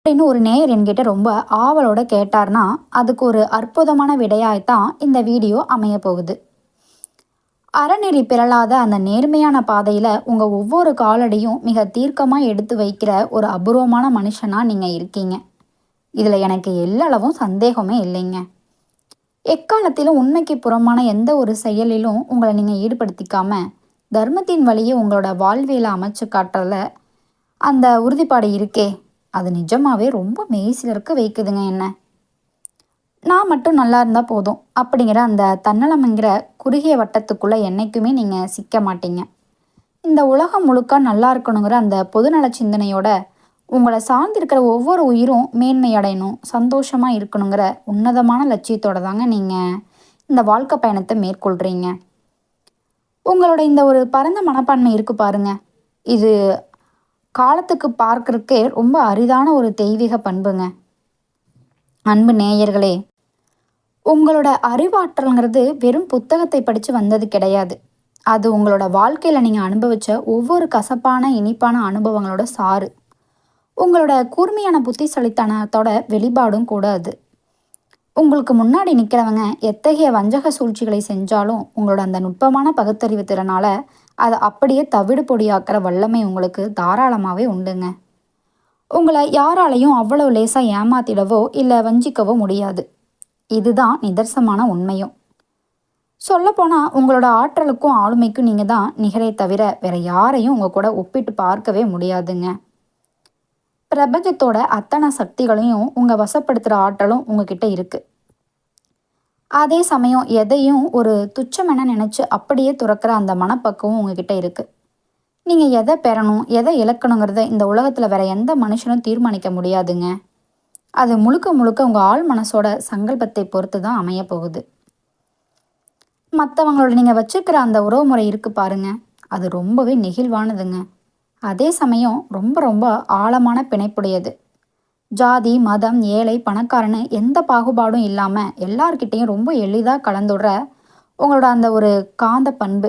அப்படின்னு ஒரு நேயர் என்கிட்ட ரொம்ப ஆவலோட கேட்டார்னா, அதுக்கு ஒரு அற்புதமான விடையாய்த்தான் இந்த வீடியோ அமைய போகுது. அறநெறி பிறழாத அந்த நேர்மையான பாதையில உங்க ஒவ்வொரு காலடியும் மிக தீர்க்கமா எடுத்து வைக்கிற ஒரு அபூர்வமான மனுஷனா நீங்க இருக்கீங்க. இதுல எனக்கு எல்லளவும் சந்தேகமே இல்லைங்க. எக்காலத்திலும் உண்மைக்கு புறம்பான எந்த ஒரு செயலிலும் உங்களை நீங்க ஈடுபடுத்திக்காம, தர்மத்தின் வழியே உங்களோட வாழ்வியல அமைச்சு காட்டுறதுல அந்த உறுதிப்பாடு இருக்கே, அது நிஜமாவே ரொம்ப மெய்சிலிர்க்க வைக்குதுங்க என்ன. நான் மட்டும் நல்லா இருந்தா போதும் அப்படிங்கிற அந்த தன்னலம்ங்கிற குறுகிய வட்டத்துக்குள்ள என்னைக்குமே நீங்க சிக்க மாட்டீங்க. இந்த உலகம் முழுக்க நல்லா இருக்கணுங்கிற அந்த பொதுநல சிந்தனையோட உங்களை சார்ந்திருக்கிற ஒவ்வொரு உயிரும் மேன்மை அடையணும், சந்தோஷமா இருக்கணுங்கிற உன்னதமான லட்சியத்தோட தாங்க நீங்க இந்த வாழ்க்கை பயணத்தை மேற்கொள்றீங்க. உங்களோட இந்த ஒரு பரந்த மனப்பான்மை இருக்கு பாருங்க. இது காலத்துக்கு பார்க்கறதுக்கே ரொம்ப அரிதான ஒரு தெய்வீக பண்புங்க. அன்பு நேயர்களே, உங்களோட அறிவாற்றல்ங்கிறது வெறும் புத்தகத்தை படித்து வந்தது கிடையாது. அது உங்களோட வாழ்க்கையில் நீங்கள் அனுபவிச்ச ஒவ்வொரு கசப்பான இனிப்பான அனுபவங்களோட சாறு. உங்களோட கூர்மையான புத்திசாலித்தனத்தோட வெளிப்பாடும் கூட அது. உங்களுக்கு முன்னாடி நிற்கிறவங்க எத்தகைய வஞ்சக சூழ்ச்சிகளை செஞ்சாலும் உங்களோட அந்த நுட்பமான பகுத்தறிவு திறனால அதை அப்படியே தவிடு பொடியாக்குற வல்லமை உங்களுக்கு தாராளமாகவே உண்டுங்க. உங்களை யாராலையும் அவ்வளவு லேசாக ஏமாத்திடவோ இல்லை வஞ்சிக்கவோ முடியாது. இதுதான் நிதர்சனமான உண்மையும். சொல்லப்போனால் உங்களோட ஆற்றலுக்கும் ஆளுமைக்கும் நீங்கள் தான் நிகரே தவிர வேற யாரையும் உங்கள் கூட ஒப்பிட்டு பார்க்கவே முடியாதுங்க. பிரபஞ்சத்தோட அத்தனை சக்திகளையும் உங்கள் வசப்படுத்துகிற ஆற்றலும் உங்ககிட்ட இருக்குது. அதே சமயம் எதையும் ஒரு துச்சமென நினச்சி அப்படியே துறக்கிற அந்த மனப்பக்குவம் உங்ககிட்ட இருக்குது. நீங்கள் எதை பெறணும் எதை இழக்கணுங்கிறத இந்த உலகத்தில் வேற எந்த மனுஷனும் தீர்மானிக்க முடியாதுங்க. அது முழுக்க முழுக்க உங்கள் ஆள் மனசோட சங்கல்பத்தை பொறுத்து தான் அமைய போகுது. மற்றவங்களோட நீங்கள் வச்சுக்கிற அந்த உறவு முறை இருக்குது பாருங்க, அது ரொம்பவே நெகிழ்வானதுங்க. அதே சமயம் ரொம்ப ரொம்ப ஆழமான பிணைப்புடையது. ஜாதி மதம் ஏழை பணக்காரன்னு எந்த பாகுபாடும் இல்லாமல் எல்லார்கிட்டையும் ரொம்ப எளிதாக கலந்துடுற உங்களோட அந்த ஒரு காந்த பண்பு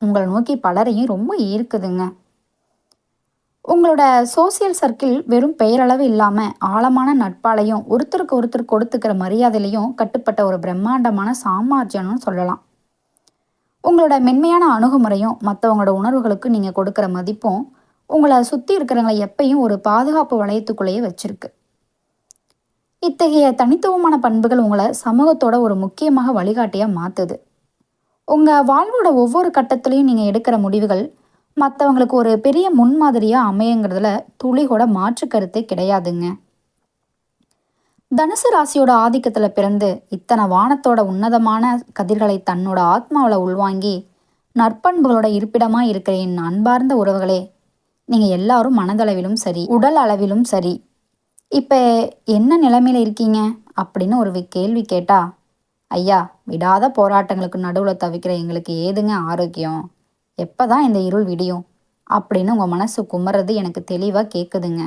உங்களை நோக்கி பலரையும் ரொம்ப ஈர்க்குதுங்க. உங்களோட சோசியல் சர்க்கிள் வெறும் பெயரளவு இல்லாமல் ஆழமான நட்பாலையும் ஒருத்தருக்கு ஒருத்தர் கொடுத்துக்கிற மரியாதையிலையும் கட்டுப்பட்ட ஒரு பிரம்மாண்டமான சாம்ராஜ்யம்னு சொல்லலாம். உங்களோட மென்மையான அணுகுமுறையும் மற்றவங்களோட உணர்வுகளுக்கு நீங்கள் கொடுக்குற மதிப்பும் உங்களை சுற்றி இருக்கிறவங்களை எப்பயும் ஒரு பாதுகாப்பு வளையத்துக்குள்ளேயே வச்சிருக்கு. இத்தகைய தனித்துவமான பண்புகள் உங்களை சமூகத்தோட ஒரு முக்கியமாக வழிகாட்டியாக மாற்றுது. உங்கள் வாழ்வோட ஒவ்வொரு கட்டத்துலையும் நீங்கள் எடுக்கிற முடிவுகள் மற்றவங்களுக்கு ஒரு பெரிய முன்மாதிரியாக அமையுங்கிறதுல துளி கூட மாற்று கருத்தே கிடையாதுங்க. தனுசு ராசியோட ஆதிக்கத்தில் பிறந்து இத்தனை வானத்தோட உன்னதமான கதிர்களை தன்னோட ஆத்மாவில் உள்வாங்கி நற்பண்புகளோட இருப்பிடமாக இருக்கிற என் அன்பார்ந்த உறவுகளே, நீங்கள் எல்லாரும் மனதளவிலும் சரி உடல் அளவிலும் சரி இப்போ என்ன நிலைமையில் இருக்கீங்க அப்படின்னு ஒரு கேள்வி கேட்டா, ஐயா விடாத போராட்டங்களுக்கு நடுவில் தவிக்கிற எங்களுக்கு ஏதுங்க ஆரோக்கியம், எப்போ தான் இந்த இருள் விடியும் அப்படின்னு உங்கள் மனசு குமறது எனக்கு தெளிவாக கேட்குதுங்க.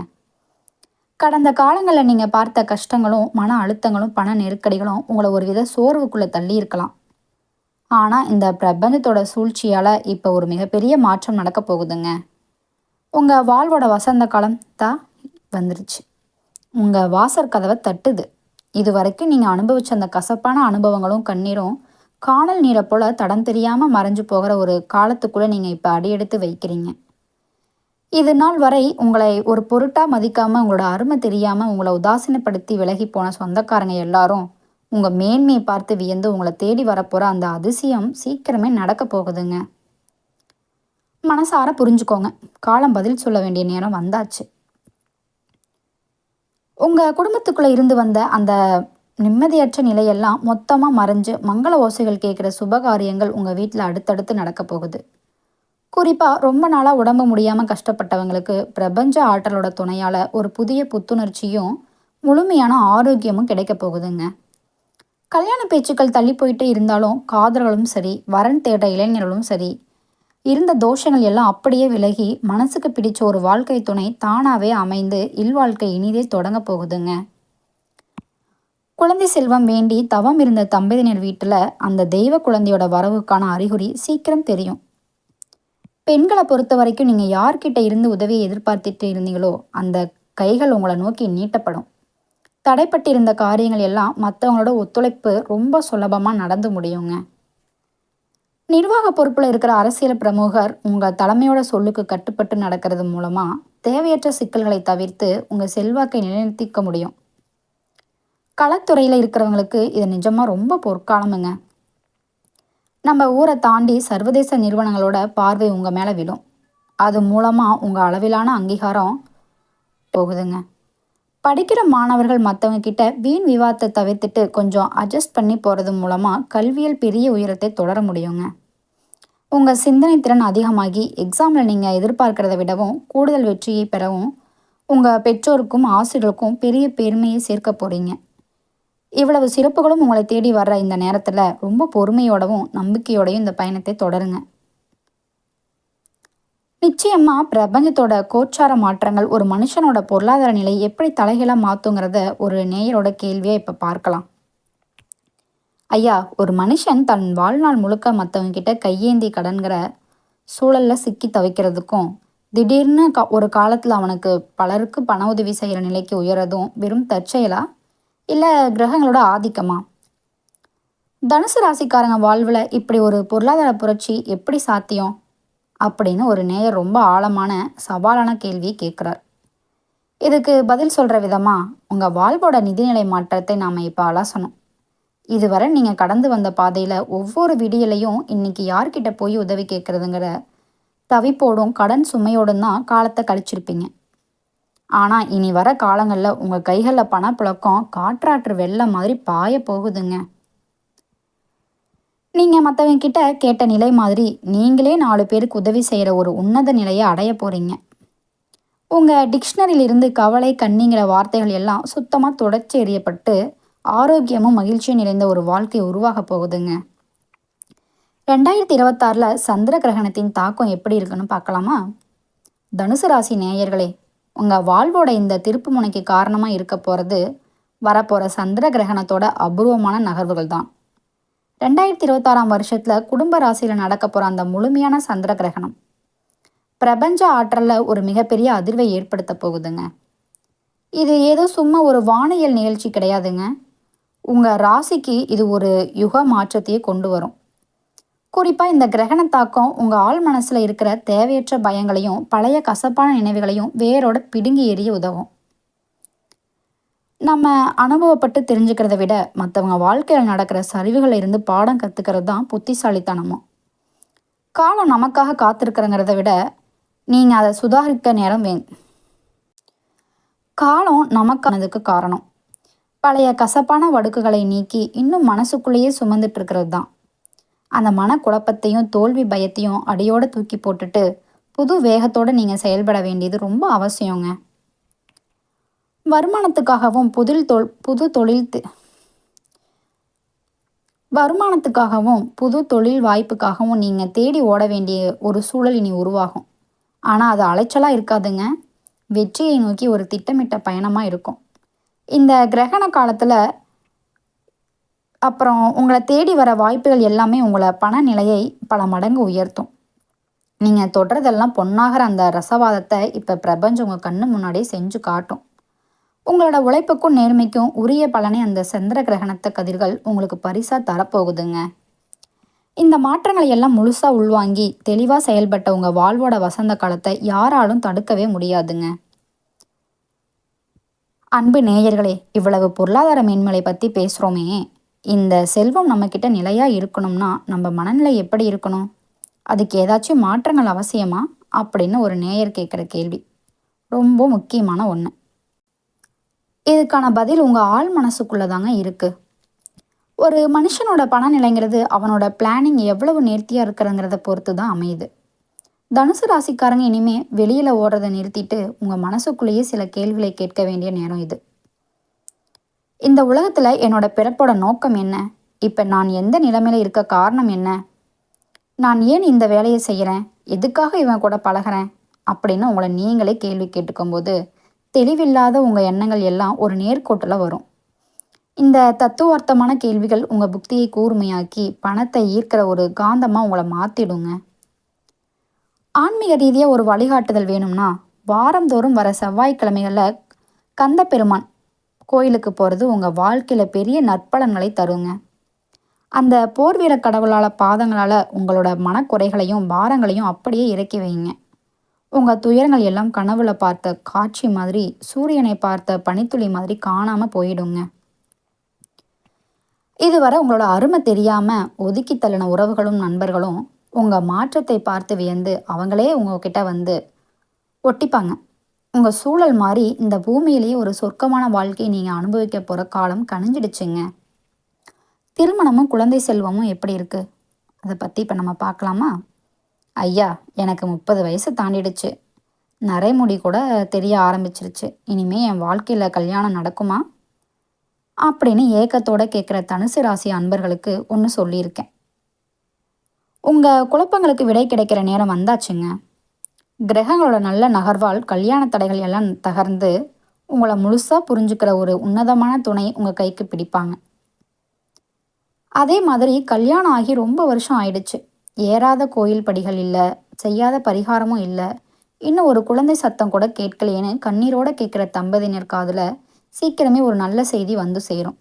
கடந்த காலங்களில் நீங்கள் பார்த்த கஷ்டங்களும் மன அழுத்தங்களும் பண நெருக்கடிகளும் உங்களை ஒரு வித சோர்வுக்குள்ளே தள்ளி இருக்கலாம். ஆனால் இந்த பிரபஞ்சத்தோட சூழ்ச்சியால் இப்போ ஒரு மிகப்பெரிய மாற்றம் நடக்க போகுதுங்க. உங்கள் வாழ்வோட வசந்த காலம் தான் வந்துருச்சு. உங்கள் வாசற் கதவை தட்டுது. இது வரைக்கும் நீங்கள் அனுபவிச்ச அந்த கசப்பான அனுபவங்களும் கண்ணீரும் காணல் நீரை போல் தடம் தெரியாமல் மறைஞ்சு போகிற ஒரு காலத்துக்குள்ளே நீங்கள் இப்போ அடியெடுத்து வைக்கிறீங்க. இது நாள் வரை உங்களை ஒரு பொருட்டாக மதிக்காமல் உங்களோட அருமை தெரியாமல் உங்களை உதாசீனப்படுத்தி விலகி போன சொந்தக்காரங்க எல்லாரும் உங்கள் மேன்மையை பார்த்து வியந்து உங்களை தேடி வரப்போகிற அந்த அதிசயம் சீக்கிரமே நடக்க போகுதுங்க. மனசார புரிஞ்சுக்கோங்க, காலம் பதில் சொல்ல வேண்டிய நேரம் வந்தாச்சு. உங்கள் குடும்பத்துக்குள்ளே இருந்து வந்த அந்த நிம்மதியற்ற நிலையெல்லாம் மொத்தமாக மறைஞ்சு மங்கள ஓசைகள் கேட்குற சுபகாரியங்கள் உங்கள் வீட்டில் அடுத்தடுத்து நடக்க போகுது. குறிப்பாக ரொம்ப நாளாக உடம்பு முடியாமல் கஷ்டப்பட்டவங்களுக்கு பிரபஞ்ச ஆற்றலோட துணையால் ஒரு புதிய புத்துணர்ச்சியும் முழுமையான ஆரோக்கியமும் கிடைக்க போகுதுங்க. கல்யாண பேச்சுக்கள் தள்ளி போயிட்டே இருந்தாலும் காதல்களும் சரி வரன் தேடுற இளைஞர்களும் சரி இருந்த தோஷங்கள் எல்லாம் அப்படியே விலகி மனசுக்கு பிடிச்ச ஒரு வாழ்க்கை துணை தானாகவே அமைந்து இல்வாழ்க்கை இனிதே தொடங்க போகுதுங்க. குழந்தை செல்வம் வேண்டி தவம் இருந்த தம்பதியினர் வீட்டில் அந்த தெய்வ குழந்தையோட வரவுக்கான அறிகுறி சீக்கிரம் தெரியும். பெண்களை பொறுத்த வரைக்கும் நீங்கள் யார்கிட்ட இருந்து உதவியை எதிர்பார்த்துட்டு இருந்தீங்களோ அந்த கைகள் உங்களை நோக்கி நீட்டப்படும். தடைப்பட்டிருந்த காரியங்கள் எல்லாம் மற்றவங்களோட ஒத்துழைப்பு ரொம்ப சுலபமாக நடந்து முடியுங்க. நிர்வாக பொறுப்பில் இருக்கிற அரசியல் பிரமுகர் உங்கள் தலைமையோட சொல்லுக்கு கட்டுப்பட்டு நடக்கிறது மூலமாக தேவையற்ற சிக்கல்களை தவிர்த்து உங்கள் செல்வாக்கை நிலைநிறுத்திக்க முடியும். களத்துறையில் இருக்கிறவங்களுக்கு இது நிஜமாக ரொம்ப பொற்காலமுங்க. நம்ம ஊரை தாண்டி சர்வதேச நிறுவனங்களோட பார்வை உங்கள் மேலே விழும். அது மூலமாக உங்கள் அளவிலான அங்கீகாரம் போகுதுங்க. படிக்கிற மாணவர்கள் மற்றவங்க கிட்ட வீண் விவாதத்தை தவிர்த்துட்டு கொஞ்சம் அட்ஜஸ்ட் பண்ணி போகிறது மூலமாக கல்வியில் பெரிய உயரத்தை தொடர முடியுங்க. உங்கள் சிந்தனை திறன் அதிகமாகி எக்ஸாமில் நீங்கள் எதிர்பார்க்கிறத விடவும் கூடுதல் வெற்றியை பெறவும் உங்கள் பெற்றோருக்கும் ஆசிரியர்களுக்கும் பெரிய பெருமையை சேர்க்க போகிறீங்க. இவ்வளவு சிறப்புகளும் உங்களை தேடி வர்ற இந்த நேரத்தில் ரொம்ப பொறுமையோடவும் நம்பிக்கையோடையும் இந்த பயணத்தை தொடருங்க. நிச்சயமா பிரபஞ்சத்தோட கோச்சார மாற்றங்கள் ஒரு மனுஷனோட பொருளாதார நிலை எப்படி தலைகீழாக மாற்றுங்கிறத ஒரு நேயரோட கேள்வியை இப்போ பார்க்கலாம். ஐயா, ஒரு மனுஷன் தன் வாழ்நாள் முழுக்க மற்றவங்க கிட்ட கையேந்தி கடன்கிற சூழலில் சிக்கி தவிக்கிறதுக்கும் திடீர்னு ஒரு காலத்தில் அவனுக்கு பலருக்கு பண உதவி செய்கிற நிலைக்கு உயரதும் வெறும் தற்செயலா இல்லை கிரகங்களோட ஆதிக்கமா? தனுசு ராசிக்காரங்க வாழ்வில் இப்படி ஒரு பொருளாதார புரட்சி எப்படி சாத்தியம் அப்படின்னு ஒரு நேயர் ரொம்ப ஆழமான சவாலான கேள்வி கேட்குறார். இதுக்கு பதில் சொல்கிற விதமாக உங்கள் வாழ்வோட நிதிநிலை மாற்றத்தை நாம் இப்போ அலசணும். இதுவரை நீங்கள் கடந்து வந்த பாதையில் ஒவ்வொரு விடியலையும் இன்னைக்கு யார்கிட்ட போய் உதவி கேட்குறதுங்கிற தவிப்போடும் கடன் சுமையோடும் தான் காலத்தை கழிச்சிருப்பீங்க. ஆனால் இனி வர காலங்களில் உங்கள் கைகளில் பணப்புழக்கம் காற்றாற்று வெள்ளம் மாதிரி பாய போகுதுங்க. நீங்கள் மற்றவங்க கிட்ட கேட்ட நிலை மாதிரி நீங்களே 4 பேருக்கு உதவி செய்கிற ஒரு உன்னத நிலையை அடைய போகிறீங்க. உங்கள் டிக்ஷனரியிலிருந்து கவலை கண்ணிங்கிற வார்த்தைகள் எல்லாம் சுத்தமாக தொடச்சி எறியப்பட்டு ஆரோக்கியமும் மகிழ்ச்சியும் நிறைந்த ஒரு வாழ்க்கை உருவாக போகுதுங்க. 2026 சந்திர கிரகணத்தின் தாக்கம் எப்படி இருக்குன்னு பார்க்கலாமா? தனுசு ராசி நேயர்களே, உங்கள் வாழ்வோட இந்த திருப்பு முனைக்கு காரணமாக இருக்க போகிறது வரப்போகிற சந்திர கிரகணத்தோட அபூர்வமான நகர்வுகள் தான். 2026 வருஷத்தில் குடும்ப ராசியில் நடக்க போகிற அந்த முழுமையான சந்திர கிரகணம் பிரபஞ்ச ஆற்றலில் ஒரு மிகப்பெரிய அதிர்வை ஏற்படுத்த போகுதுங்க. இது ஏதோ சும்மா ஒரு வானியல் நிகழ்ச்சி கிடையாதுங்க. உங்கள் ராசிக்கு இது ஒரு யுக மாற்றத்தையே கொண்டு வரும். குறிப்பாக இந்த கிரகண தாக்கம் உங்கள் ஆள் மனசில் இருக்கிற தேவையற்ற பயங்களையும் பழைய கசப்பான நினைவுகளையும் வேரோட பிடுங்கி எறிய உதவும். நம்ம அனுபவப்பட்டு தெரிஞ்சுக்கிறத விட மற்றவங்க வாழ்க்கையில் நடக்கிற சரிவுகளில் இருந்து பாடம் கற்றுக்கிறது தான் புத்திசாலித்தனமும். காலம் நமக்காக காத்திருக்கிறங்கிறத விட நீங்கள் அதை சுதாரிக்க நேரம் காலம் நமக்கானதுக்கு காரணம் பழைய கசப்பான வடுக்குகளை நீக்கி இன்னும் மனசுக்குள்ளேயே சுமந்துட்டு இருக்கிறது தான். அந்த மனக்குழப்பத்தையும் தோல்வி பயத்தையும் அடியோடு தூக்கி போட்டுட்டு புது வேகத்தோடு நீங்கள் செயல்பட வேண்டியது ரொம்ப அவசியங்க. வருமானத்துக்காகவும் புது தொழில் வாய்ப்புக்காகவும் நீங்கள் தேடி ஓட வேண்டிய ஒரு சூழல் இனி உருவாகும். ஆனால் அது அலைச்சலாக இருக்காதுங்க. வெற்றியை நோக்கி ஒரு திட்டமிட்ட பயணமாக இருக்கும். இந்த கிரகண காலத்தில் அப்புறம் உங்களை தேடி வர வாய்ப்புகள் எல்லாமே உங்களை பண நிலையை பல மடங்கு உயர்த்தும். நீங்கள் தொடுறதெல்லாம் பொன்னாகிற அந்த ரசவாதத்தை இப்போ பிரபஞ்சம் உங்கள் கண்ணு முன்னாடியே செஞ்சு காட்டும். உங்களோட உழைப்புக்கும் நேர்மைக்கும் உரிய பலனை அந்த சந்திர கிரகணத்தை கதிர்கள் உங்களுக்கு பரிசாக தரப்போகுதுங்க. இந்த மாற்றங்களை எல்லாம் முழுசாக உள்வாங்கி தெளிவாக செயல்பட்ட உங்கள் வாழ்வோட வசந்த காலத்தை யாராலும் தடுக்கவே முடியாதுங்க. அன்பு நேயர்களே, இவ்வளவு பொருளாதார மேன்மையை பற்றி பேசுகிறோமே, இந்த செல்வம் நம்மக்கிட்ட நிலையாக இருக்கணும்னா நம்ம மனநிலை எப்படி இருக்கணும்? அதுக்கு ஏதாச்சும் மாற்றங்கள் அவசியமா அப்படின்னு ஒரு நேயர் கேட்குற கேள்வி ரொம்ப முக்கியமான ஒன்று. இதுக்கான பதில் உங்கள் ஆள் மனசுக்குள்ளே தாங்க இருக்குது. ஒரு மனுஷனோட பணநிலைங்கிறது அவனோட பிளானிங் எவ்வளவு நேர்த்தியாக இருக்கிறங்கிறத பொறுத்து தான் அமையுது. தனுசு ராசிக்காரங்க இனிமேல் வெளியில் ஓடுறதை நிறுத்திட்டு உங்கள் மனசுக்குள்ளேயே சில கேள்விகளை கேட்க வேண்டிய நேரம் இது. இந்த உலகத்தில் என்னோட பிறப்போட நோக்கம் என்ன? இப்போ நான் எந்த நிலைமையில் இருக்க காரணம் என்ன? நான் ஏன் இந்த வேலையை செய்கிறேன்? எதுக்காக இவன் கூட பழகிறேன்? அப்படின்னு உங்களை நீங்களே கேள்வி கேட்டுக்கும்போது தெளிவில்லாத உங்கள் எண்ணங்கள் எல்லாம் ஒரு நேர்கோட்டில் வரும். இந்த தத்துவார்த்தமான கேள்விகள் உங்கள் புத்தியை கூர்மையாக்கி பணத்தை ஈர்க்கிற ஒரு காந்தமாக உங்களை மாற்றிடுங்க. ஆன்மீக ரீதியாக ஒரு வழிகாட்டுதல் வேணும்னா வாரந்தோறும் வர செவ்வாய்க்கிழமைகளில் கந்த பெருமான் கோயிலுக்கு போகிறது உங்கள் வாழ்க்கையில் பெரிய நற்பலன்களை தருங்க. அந்த போர் வீர கடவுளால் பாதங்களால் உங்களோட மனக்குறைகளையும் பாரங்களையும் அப்படியே இறக்கி வைங்க. உங்கள் துயரங்கள் எல்லாம் கனவுல பார்த்த காட்சி மாதிரி, சூரியனை பார்த்த பனித்துளி மாதிரி காணாமல் போயிடுங்க. இதுவரை உங்களோட அருமை தெரியாமல் ஒதுக்கி தள்ளின உறவுகளும் நண்பர்களும் உங்கள் மாற்றத்தை பார்த்து வியந்து அவங்களே உங்ககிட்ட வந்து ஒட்டிப்பாங்க. உங்கள் சூழல் மாதிரி இந்த பூமியிலேயே ஒரு சொர்க்கமான வாழ்க்கையை நீங்கள் அனுபவிக்க போகிற காலம் கனிஞ்சிடுச்சுங்க. திருமணமும் குழந்தை செல்வமும் எப்படி இருக்குது, அதை பற்றி இப்போ நம்ம பார்க்கலாமா? ஐயா, எனக்கு 30 வயசு தாண்டிடுச்சு. நரைமுடி கூட தெரிய ஆரம்பிச்சிருச்சு. இனிமே என் வாழ்க்கையில் கல்யாணம் நடக்குமா அப்படின்னு ஏக்கத்தோட கேட்குற தனுசு ராசி அன்பர்களுக்கு ஒன்று சொல்லியிருக்கேன். உங்கள் குழப்பங்களுக்கு விடை கிடைக்கிற நேரம் வந்தாச்சுங்க. கிரகங்களோட நல்ல நகர்வால் கல்யாண தடைகள் எல்லாம் தகர்ந்து உங்களை முழுசாக புரிஞ்சுக்கிற ஒரு உன்னதமான துணை உங்கள் கைக்கு பிடிப்பாங்க. அதே மாதிரி கல்யாணம் ஆகி ரொம்ப வருஷம் ஆயிடுச்சு, ஏறாத கோயில் படிகள் இல்லை, செய்யாத பரிகாரமும் இல்லை, இன்னும் ஒரு குழந்தை சத்தம் கூட கேட்கலையேன்னு கண்ணீரோட கேட்குற தம்பதியினர் காதில் சீக்கிரமே ஒரு நல்ல செய்தி வந்து சேரும்.